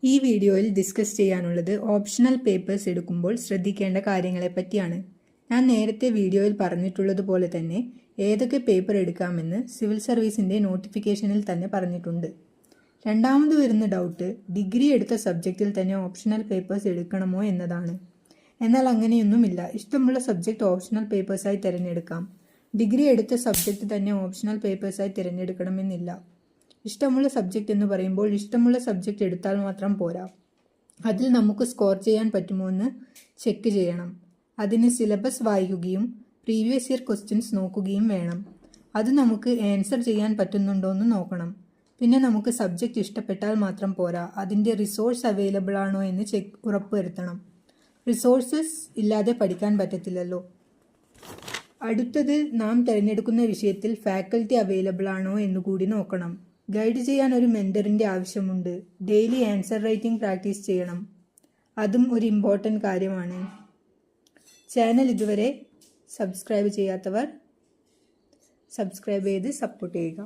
ഈ വീഡിയോയിൽ ഡിസ്കസ് ചെയ്യാനുള്ളത് ഓപ്ഷണൽ പേപ്പേഴ്സ് എടുക്കുമ്പോൾ ശ്രദ്ധിക്കേണ്ട കാര്യങ്ങളെപ്പറ്റിയാണ്. ഞാൻ നേരത്തെ വീഡിയോയിൽ പറഞ്ഞിട്ടുള്ളതുപോലെ തന്നെ ഏതൊക്കെ പേപ്പർ എടുക്കാമെന്ന് സിവിൽ സർവീസിൻ്റെ നോട്ടിഫിക്കേഷനിൽ തന്നെ പറഞ്ഞിട്ടുണ്ട്. രണ്ടാമത് വരുന്ന ഡൗട്ട് ഡിഗ്രി എടുത്ത സബ്ജക്റ്റിൽ തന്നെ ഓപ്ഷണൽ പേപ്പേഴ്സ് എടുക്കണമോ എന്നതാണ്. എന്നാൽ അങ്ങനെയൊന്നുമില്ല. ഇഷ്ടമുള്ള സബ്ജക്റ്റ് ഓപ്ഷണൽ പേപ്പേഴ്സായി തിരഞ്ഞെടുക്കാം. ഡിഗ്രി എടുത്ത സബ്ജക്റ്റ് തന്നെ ഓപ്ഷണൽ പേപ്പേഴ്സായി തിരഞ്ഞെടുക്കണമെന്നില്ല. ഇഷ്ടമുള്ള സബ്ജക്റ്റ് എന്ന് പറയുമ്പോൾ ഇഷ്ടമുള്ള സബ്ജക്റ്റ് എടുത്താൽ മാത്രം പോരാ, അതിൽ നമുക്ക് സ്കോർ ചെയ്യാൻ പറ്റുമോ എന്ന് ചെക്ക് ചെയ്യണം. അതിന് സിലബസ് വായിക്കുകയും പ്രീവിയസ് ഇയർ ക്വസ്റ്റ്യൻസ് നോക്കുകയും വേണം. അത് നമുക്ക് ആൻസർ ചെയ്യാൻ പറ്റുന്നുണ്ടോ എന്ന് നോക്കണം. പിന്നെ നമുക്ക് സബ്ജക്റ്റ് ഇഷ്ടപ്പെട്ടാൽ മാത്രം പോരാ, അതിൻ്റെ റിസോഴ്സ് അവൈലബിൾ ആണോ എന്ന് ഉറപ്പുവരുത്തണം. റിസോഴ്സസ് ഇല്ലാതെ പഠിക്കാൻ പറ്റത്തില്ലല്ലോ. അടുത്തത് നാം തിരഞ്ഞെടുക്കുന്ന വിഷയത്തിൽ ഫാക്കൽറ്റി അവൈലബിൾ ആണോ എന്നുകൂടി നോക്കണം. ഗൈഡ് ചെയ്യാൻ ഒരു മെൻറ്ററിൻ്റെ ആവശ്യമുണ്ട്. ഡെയിലി ആൻസർ റൈറ്റിംഗ് പ്രാക്ടീസ് ചെയ്യണം. അതും ഒരു ഇമ്പോർട്ടൻ്റ് കാര്യമാണ്. ചാനൽ ഇതുവരെ സബ്സ്ക്രൈബ് ചെയ്യാത്തവർ സബ്സ്ക്രൈബ് ചെയ്ത് സപ്പോർട്ട് ചെയ്യുക.